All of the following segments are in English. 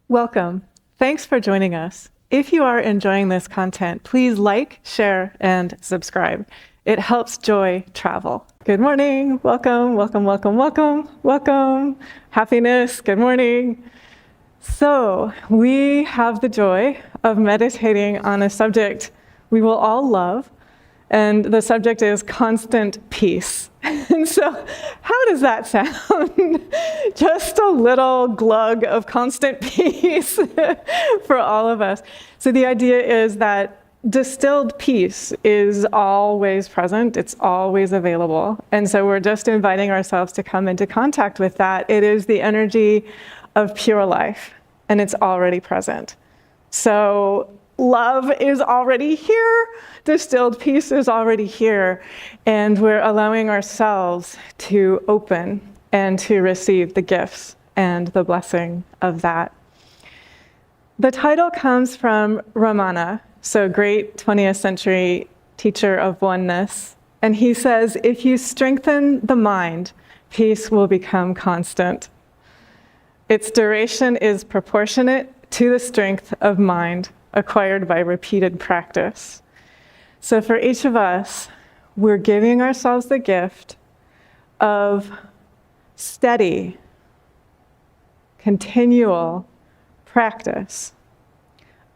Welcome. Thanks for joining us. If you are enjoying this content, please like, share, and subscribe. It helps joy travel. Good morning. Welcome, welcome, welcome, welcome, welcome. Happiness. Good morning. So we have the joy of meditating on a subject we will all love, and the subject is constant peace. And so how does that sound? Just a little glug of constant peace for all of us. So the idea is that distilled peace is always present, it's always available. And so we're just inviting ourselves to come into contact with that. It is the energy of pure life, and it's already present. So love is already here, distilled peace is already here, and we're allowing ourselves to open and to receive the gifts and the blessing of that. The title comes from Ramana, so great 20th century teacher of oneness, and he says, if you strengthen the mind, peace will become constant. Its duration is proportionate to the strength of mind acquired by repeated practice. So for each of us, we're giving ourselves the gift of steady, continual practice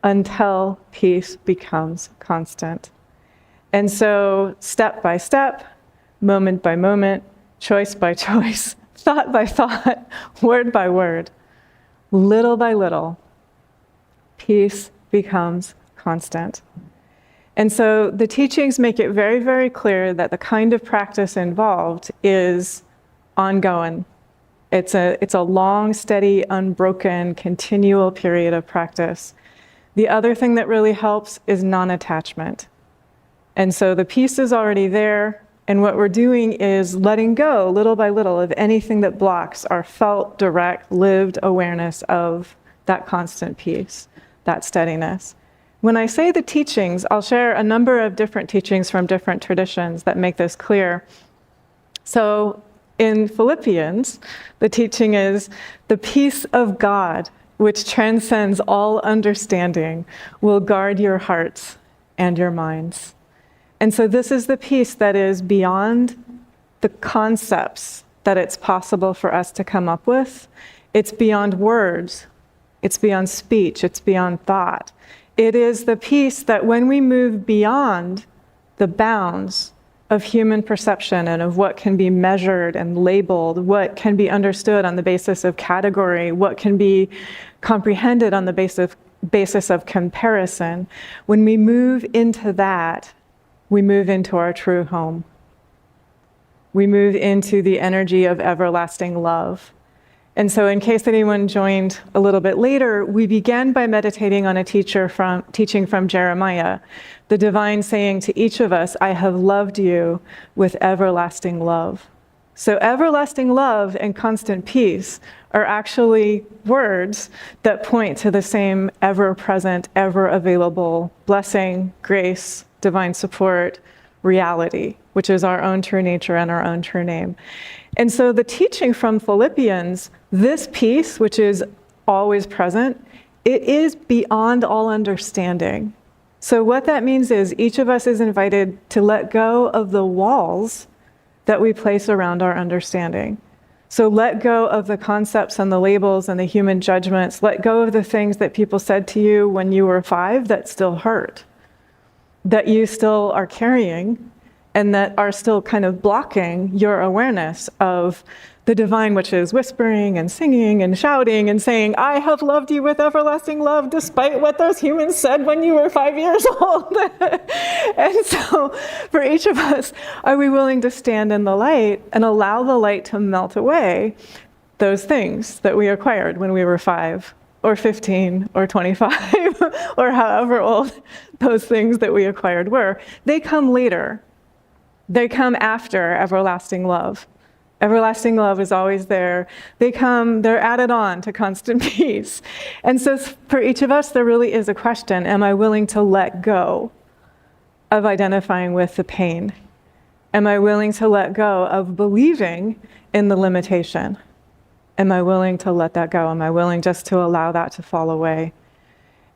until peace becomes constant. And so step by step, moment by moment, choice by choice, thought by thought, word by word, little by little, peace becomes constant. And so the teachings make it very, very clear that the kind of practice involved is ongoing. It's a long, steady, unbroken, continual period of practice. The other thing that really helps is non-attachment. And so the peace is already there, and what we're doing is letting go, little by little, of anything that blocks our felt, direct, lived awareness of that constant peace, that steadiness. When I say the teachings, I'll share a number of different teachings from different traditions that make this clear. So in Philippians, the teaching is, the peace of God, which transcends all understanding, will guard your hearts and your minds. And so this is the peace that is beyond the concepts that it's possible for us to come up with. It's beyond words. It's beyond speech, it's beyond thought. It is the peace that when we move beyond the bounds of human perception and of what can be measured and labeled, what can be understood on the basis of category, what can be comprehended on the basis of comparison, when we move into that, we move into our true home. We move into the energy of everlasting love. And so in case anyone joined a little bit later, we began by meditating on a teaching from Jeremiah, the divine saying to each of us, I have loved you with everlasting love. So everlasting love and constant peace are actually words that point to the same ever-present, ever-available blessing, grace, divine support, reality, which is our own true nature and our own true name. And so the teaching from Philippians, this peace, which is always present, it is beyond all understanding. So what that means is each of us is invited to let go of the walls that we place around our understanding. So let go of the concepts and the labels and the human judgments. Let go of the things that people said to you when you were 5 that still hurt, that you still are carrying, and that are still kind of blocking your awareness of the divine, which is whispering and singing and shouting and saying, I have loved you with everlasting love, despite what those humans said when you were 5 years old. And so for each of us, are we willing to stand in the light and allow the light to melt away those things that we acquired when we were 5 or 15 or 25 or however old those things that we acquired were? They come later. They come after everlasting love. Everlasting love is always there. They're added on to constant peace. And so for each of us, there really is a question, am I willing to let go of identifying with the pain? Am I willing to let go of believing in the limitation? Am I willing to let that go? Am I willing just to allow that to fall away?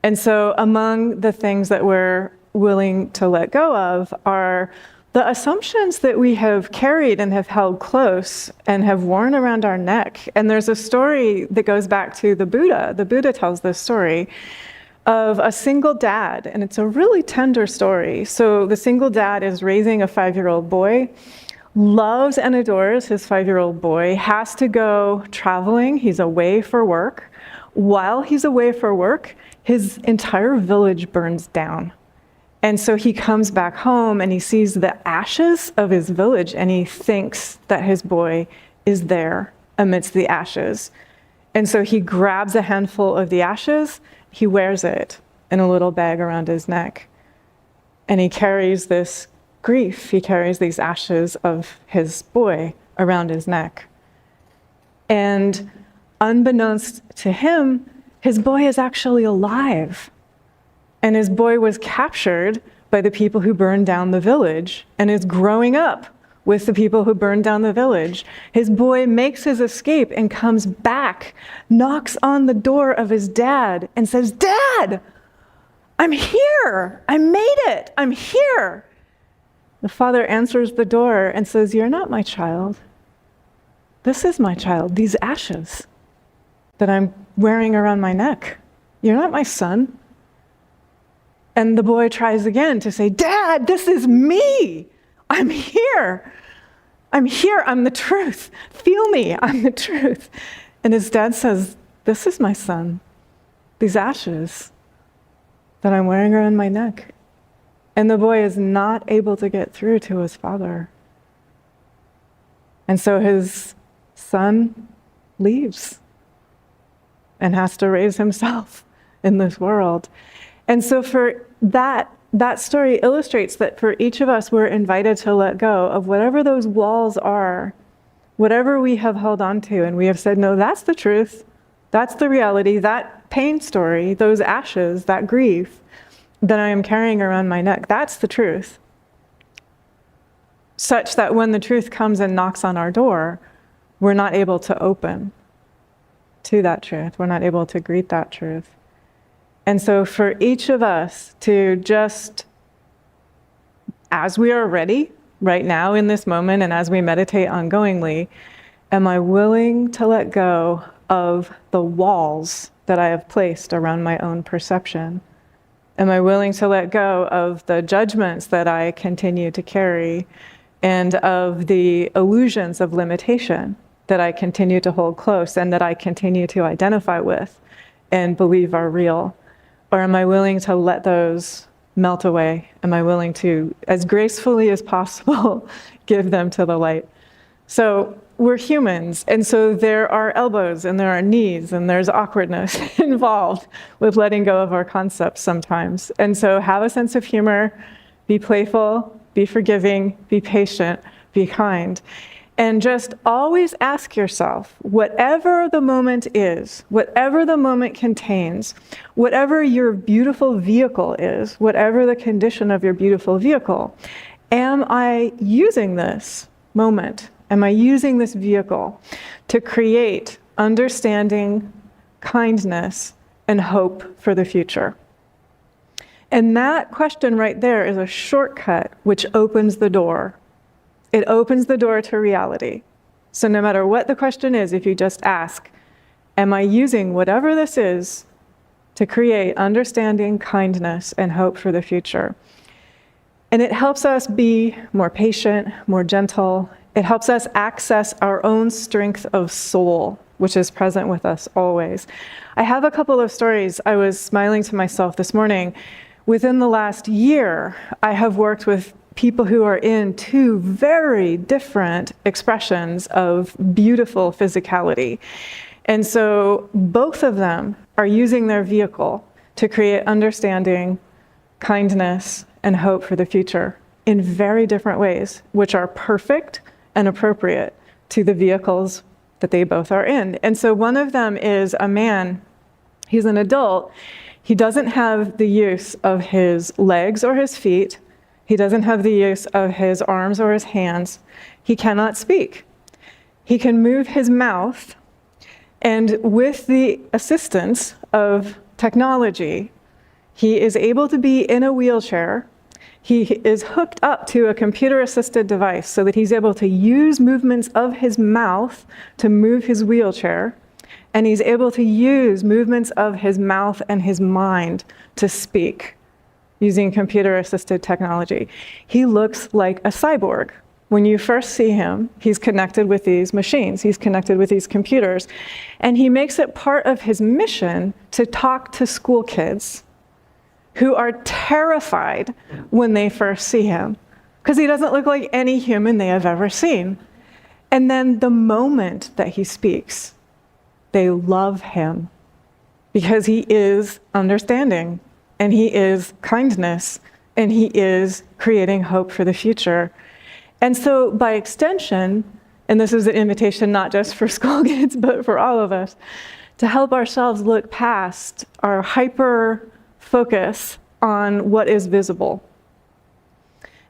And so among the things that we're willing to let go of are the assumptions that we have carried and have held close and have worn around our neck. And there's a story that goes back to the Buddha. The Buddha tells this story of a single dad, and it's a really tender story. So the single dad is raising a 5-year-old boy, loves and adores his 5-year-old boy, has to go traveling. He's away for work. While he's away for work, his entire village burns down. And so he comes back home and he sees the ashes of his village and he thinks that his boy is there amidst the ashes. And so he grabs a handful of the ashes, he wears it in a little bag around his neck. And he carries this grief, he carries these ashes of his boy around his neck. And unbeknownst to him, his boy is actually alive. And his boy was captured by the people who burned down the village and is growing up with the people who burned down the village. His boy makes his escape and comes back, knocks on the door of his dad and says, "Dad, I'm here. I made it. I'm here." The father answers the door and says, "You're not my child. This is my child, these ashes that I'm wearing around my neck. You're not my son." And the boy tries again to say, "Dad, this is me. I'm here. I'm here. I'm the truth. Feel me. I'm the truth." And his dad says, "This is my son. These ashes that I'm wearing around my neck." And the boy is not able to get through to his father. And so his son leaves and has to raise himself in this world. And so for that story illustrates that for each of us, we're invited to let go of whatever those walls are, whatever we have held on to, and we have said, no, that's the truth, that's the reality, that pain story, those ashes, that grief that I am carrying around my neck, that's the truth. Such that when the truth comes and knocks on our door, we're not able to open to that truth. We're not able to greet that truth. And so for each of us to just, as we are ready right now in this moment and as we meditate ongoingly, am I willing to let go of the walls that I have placed around my own perception? Am I willing to let go of the judgments that I continue to carry and of the illusions of limitation that I continue to hold close and that I continue to identify with and believe are real? Or am I willing to let those melt away? Am I willing to, as gracefully as possible, give them to the light? So we're humans, and so there are elbows and there are knees and there's awkwardness involved with letting go of our concepts sometimes. And so have a sense of humor, be playful, be forgiving, be patient, be kind. And just always ask yourself, whatever the moment is, whatever the moment contains, whatever your beautiful vehicle is, whatever the condition of your beautiful vehicle, am I using this moment? Am I using this vehicle to create understanding, kindness, and hope for the future? And that question right there is a shortcut which opens the door. It opens the door to reality. So no matter what the question is, if you just ask, am I using whatever this is to create understanding, kindness, and hope for the future? And it helps us be more patient, more gentle. It helps us access our own strength of soul, which is present with us always. I have a couple of stories. I was smiling to myself this morning. Within the last year, I have worked with people who are in two very different expressions of beautiful physicality. And so both of them are using their vehicle to create understanding, kindness, and hope for the future in very different ways, which are perfect and appropriate to the vehicles that they both are in. And so one of them is a man, he's an adult, he doesn't have the use of his legs or his feet. He doesn't have the use of his arms or his hands. He cannot speak. He can move his mouth, And with the assistance of technology, he is able to be in a wheelchair. He is hooked up to a computer-assisted device so that he's able to use movements of his mouth to move his wheelchair, and he's able to use movements of his mouth and his mind to speak using computer-assisted technology. He looks like a cyborg. When you first see him, he's connected with these machines, he's connected with these computers, and he makes it part of his mission to talk to school kids who are terrified when they first see him, because he doesn't look like any human they have ever seen. And then the moment that he speaks, they love him because he is understanding, and he is kindness, and he is creating hope for the future. And so by extension, and this is an invitation not just for school kids, but for all of us, to help ourselves look past our hyper focus on what is visible,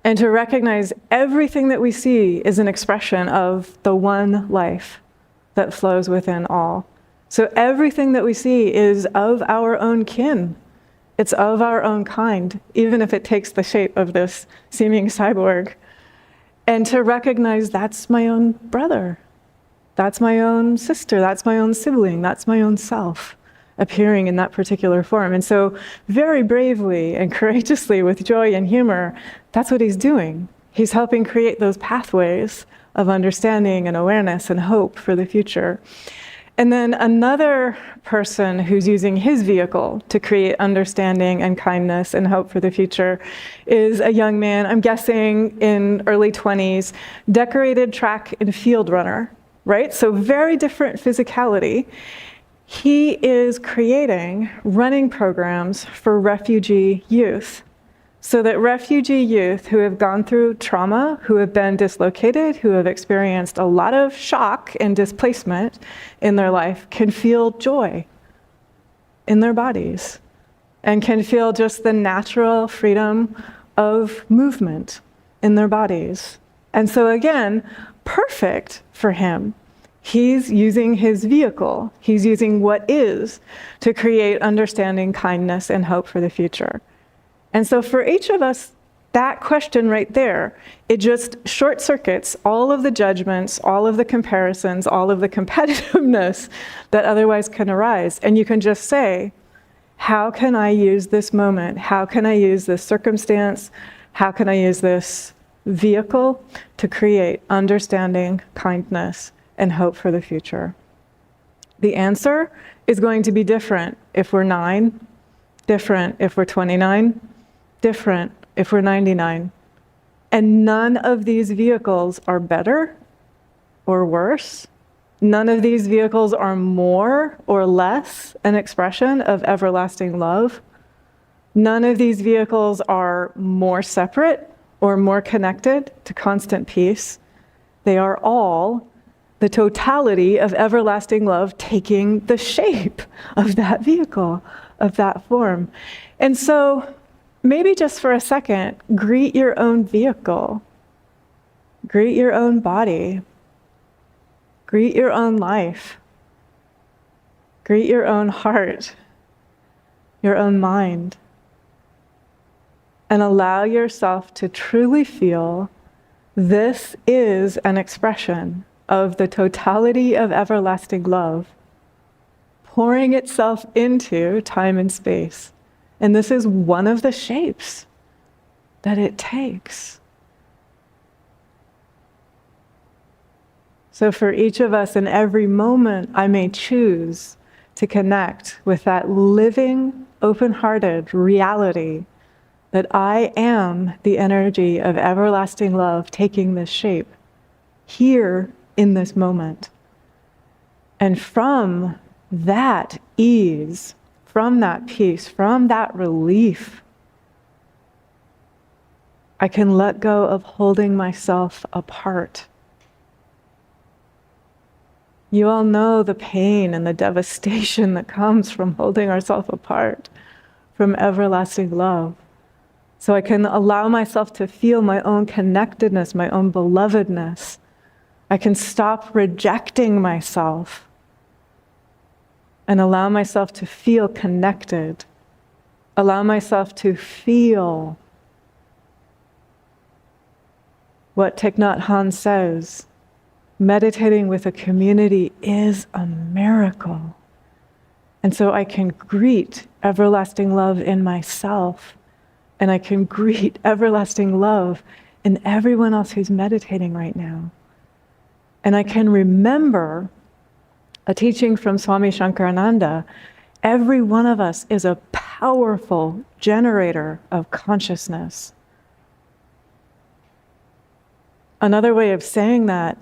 and to recognize everything that we see is an expression of the one life that flows within all. So everything that we see is of our own kin. It's of our own kind, even if it takes the shape of this seeming cyborg. And to recognize that's my own brother, that's my own sister, that's my own sibling, that's my own self appearing in that particular form. And so very bravely and courageously, with joy and humor, that's what he's doing. He's helping create those pathways of understanding and awareness and hope for the future. And then another person who's using his vehicle to create understanding and kindness and hope for the future is a young man, I'm guessing in early 20s, decorated track and field runner, right? So very different physicality. He is creating running programs for refugee youth, so that refugee youth who have gone through trauma, who have been dislocated, who have experienced a lot of shock and displacement in their life, can feel joy in their bodies and can feel just the natural freedom of movement in their bodies. And so again, perfect for him. He's using his vehicle, he's using what is to create understanding, kindness, and hope for the future. And so for each of us, that question right there, it just short circuits all of the judgments, all of the comparisons, all of the competitiveness that otherwise can arise. And you can just say, how can I use this moment? How can I use this circumstance? How can I use this vehicle to create understanding, kindness, and hope for the future? The answer is going to be different if we're 9, different if we're 29, different if we're 99. And none of these vehicles are better or worse. None of these vehicles are more or less an expression of everlasting love. None of these vehicles are more separate or more connected to constant peace. They are all the totality of everlasting love taking the shape of that vehicle, of that form. And so maybe just for a second, greet your own vehicle. Greet your own body. Greet your own life. Greet your own heart, your own mind. And allow yourself to truly feel this is an expression of the totality of everlasting love pouring itself into time and space. And this is one of the shapes that it takes. So for each of us, in every moment, I may choose to connect with that living, open-hearted reality that I am the energy of everlasting love taking this shape here in this moment. And from that ease, from that peace, from that relief, I can let go of holding myself apart. You all know the pain and the devastation that comes from holding ourselves apart from everlasting love. So I can allow myself to feel my own connectedness, my own belovedness. I can stop rejecting myself and allow myself to feel connected. Allow myself to feel what Thich Nhat Hanh says. Meditating with a community is a miracle. And so I can greet everlasting love in myself, and I can greet everlasting love in everyone else who's meditating right now. And I can remember a teaching from Swami Shankarananda. Every one of us is a powerful generator of consciousness. Another way of saying that,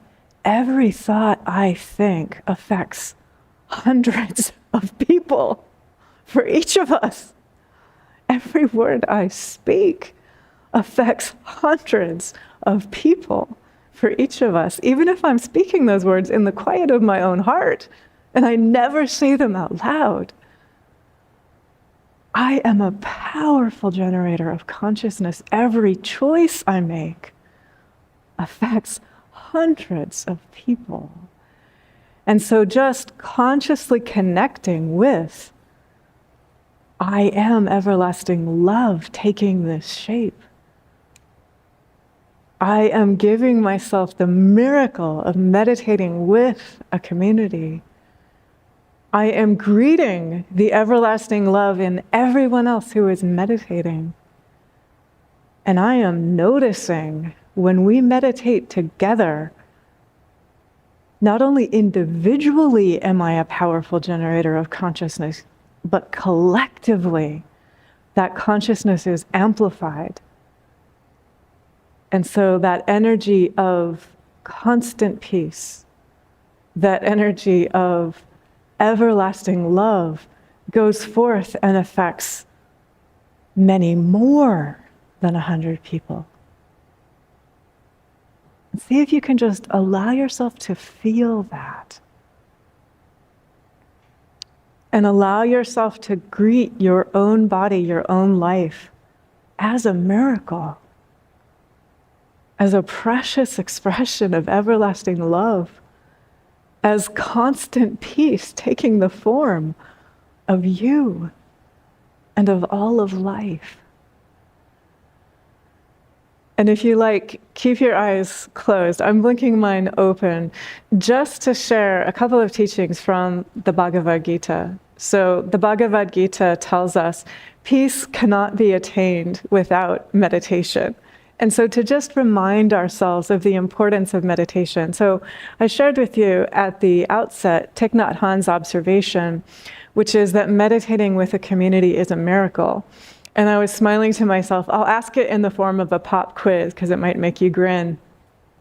every thought I think affects hundreds of people for each of us. Every word I speak affects hundreds of people for each of us, even if I'm speaking those words in the quiet of my own heart, and I never say them out loud. I am a powerful generator of consciousness. Every choice I make affects hundreds of people. And so just consciously connecting with, I am everlasting love taking this shape. I am giving myself the miracle of meditating with a community. I am greeting the everlasting love in everyone else who is meditating. And I am noticing when we meditate together, not only individually am I a powerful generator of consciousness, but collectively, that consciousness is amplified. And so that energy of constant peace, that energy of everlasting love goes forth and affects many more than 100 people. See if you can just allow yourself to feel that. And allow yourself to greet your own body, your own life, as a miracle, as a precious expression of everlasting love, as constant peace taking the form of you and of all of life. And if you like, keep your eyes closed. I'm blinking mine open just to share a couple of teachings from the Bhagavad Gita. So the Bhagavad Gita tells us peace cannot be attained without meditation. And so to just remind ourselves of the importance of meditation. So I shared with you at the outset Thich Nhat Hanh's observation, which is that meditating with a community is a miracle. And I was smiling to myself. I'll ask it in the form of a pop quiz because it might make you grin.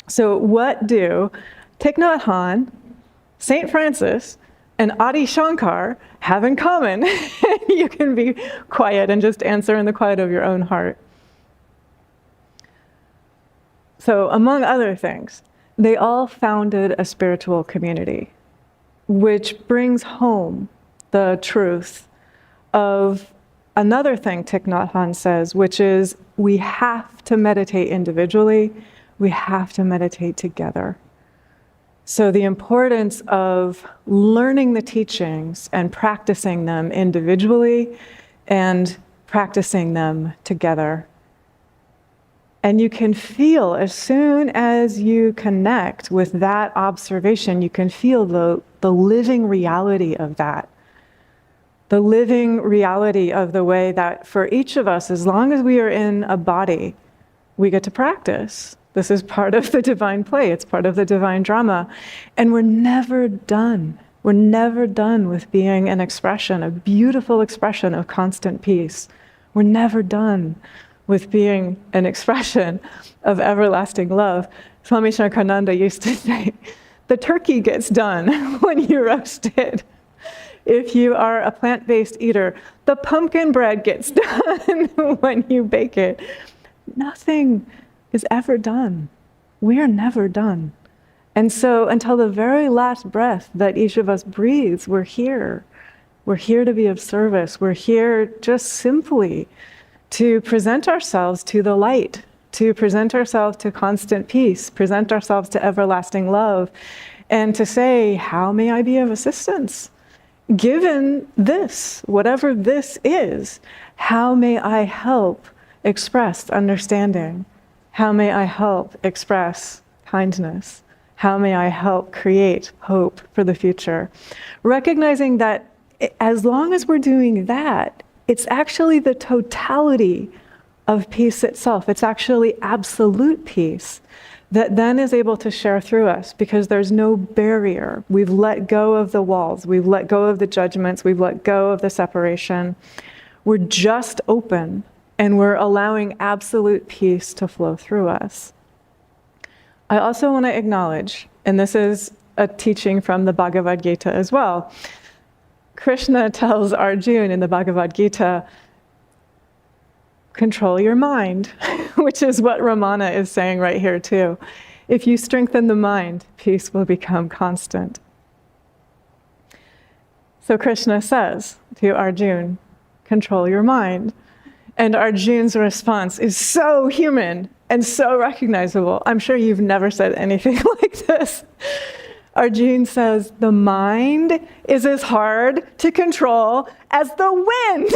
So what do Thich Nhat Hanh, St. Francis, and Adi Shankar have in common? You can be quiet and just answer in the quiet of your own heart. So among other things, they all founded a spiritual community, which brings home the truth of another thing Thich Nhat Hanh says, which is we have to meditate individually, we have to meditate together. So the importance of learning the teachings and practicing them individually and practicing them together. And you can feel, as soon as you connect with that observation, you can feel the living reality of that. The living reality of the way that for each of us, as long as we are in a body, we get to practice. This is part of the divine play. It's part of the divine drama. And we're never done. We're never done with being an expression, a beautiful expression of constant peace. We're never done with being an expression of everlasting love. Swami Shankarananda used to say, the turkey gets done when you roast it. If you are a plant-based eater, the pumpkin bread gets done when you bake it. Nothing is ever done. We are never done. And so until the very last breath that each of us breathes, we're here. We're here to be of service. We're here just simply to present ourselves to the light, to present ourselves to constant peace, present ourselves to everlasting love, and to say, how may I be of assistance? given this, whatever this is, how may I help express understanding? How may I help express kindness? How may I help create hope for the future? Recognizing that as long as we're doing that, it's actually the totality of peace itself. It's actually absolute peace that then is able to share through us because there's no barrier. We've let go of the walls. We've let go of the judgments. We've let go of the separation. We're just open and we're allowing absolute peace to flow through us. I also want to acknowledge, and this is a teaching from the Bhagavad Gita as well. Krishna tells Arjuna in the Bhagavad Gita, control your mind, which is what Ramana is saying right here too. If you strengthen the mind, peace will become constant. So Krishna says to Arjuna, control your mind. And Arjuna's response is so human and so recognizable. I'm sure you've never said anything like this. Arjuna says, the mind is as hard to control as the wind.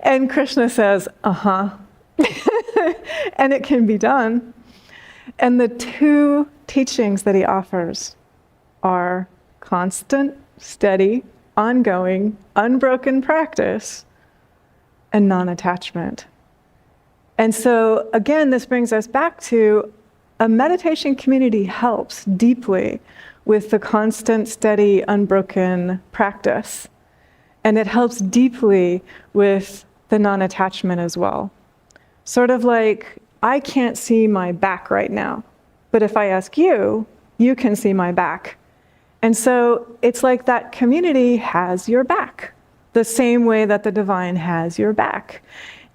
And Krishna says, and it can be done. And the two teachings that he offers are constant, steady, ongoing, unbroken practice and non-attachment. And so again, this brings us back to a meditation community helps deeply with the constant, steady, unbroken practice. And it helps deeply with the non-attachment as well. Sort of like, I can't see my back right now, but if I ask you, you can see my back. And so it's like that community has your back, the same way that the divine has your back.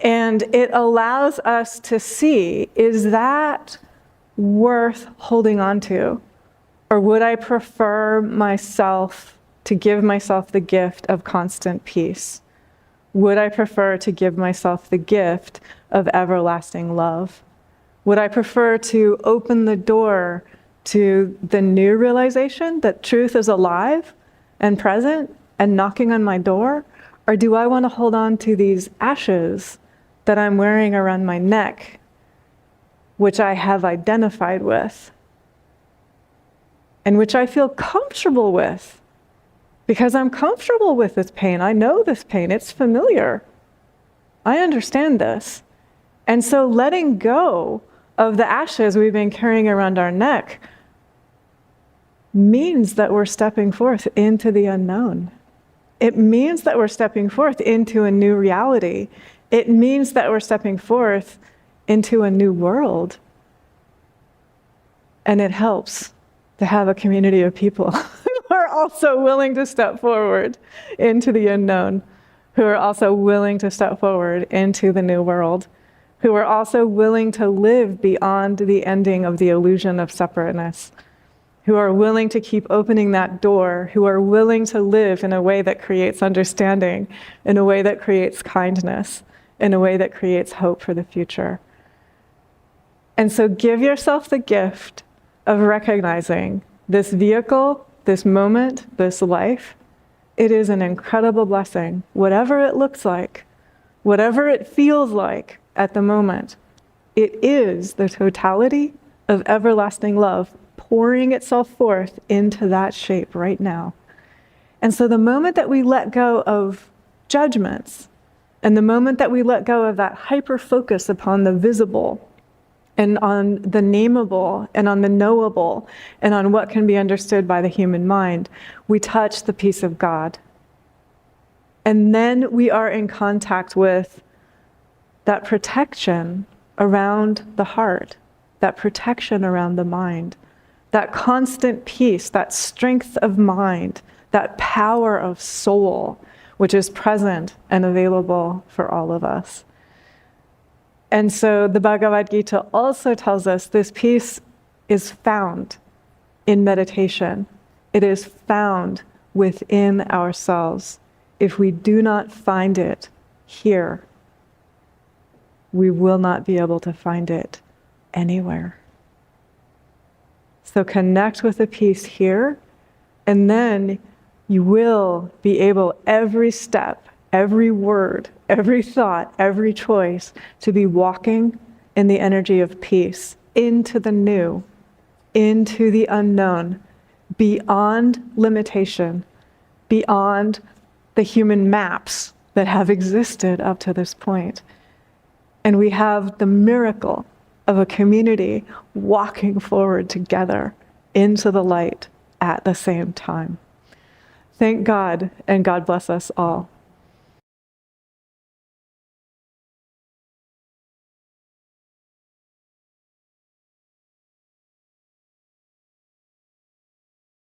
And it allows us to see, is that worth holding on to? Or would I prefer myself to give myself the gift of constant peace? Would I prefer to give myself the gift of everlasting love? Would I prefer to open the door to the new realization that truth is alive and present and knocking on my door? Or do I want to hold on to these ashes that I'm wearing around my neck, which I have identified with, and which I feel comfortable with, because I'm comfortable with this pain. I know this pain, it's familiar. I understand this. And so letting go of the ashes we've been carrying around our neck means that we're stepping forth into the unknown. It means that we're stepping forth into a new reality. It means that we're stepping forth into a new world. And it helps to have a community of people who are also willing to step forward into the unknown, who are also willing to step forward into the new world, who are also willing to live beyond the ending of the illusion of separateness, who are willing to keep opening that door, who are willing to live in a way that creates understanding, in a way that creates kindness, in a way that creates hope for the future. And so give yourself the gift of recognizing this vehicle, this moment, this life. It is an incredible blessing, whatever it looks like, whatever it feels like at the moment. It is the totality of everlasting love pouring itself forth into that shape right now. And so the moment that we let go of judgments, and the moment that we let go of that hyper-focus upon the visible, and on the nameable, and on the knowable, and on what can be understood by the human mind, we touch the peace of God. And then we are in contact with that protection around the heart, that protection around the mind, that constant peace, that strength of mind, that power of soul, which is present and available for all of us. And so the Bhagavad Gita also tells us this peace is found in meditation. It is found within ourselves. If we do not find it here, we will not be able to find it anywhere. So connect with the peace here, and then you will be able every step, every word, every thought, every choice to be walking in the energy of peace into the new, into the unknown, beyond limitation, beyond the human maps that have existed up to this point. And we have the miracle of a community walking forward together into the light at the same time. Thank God, and God bless us all.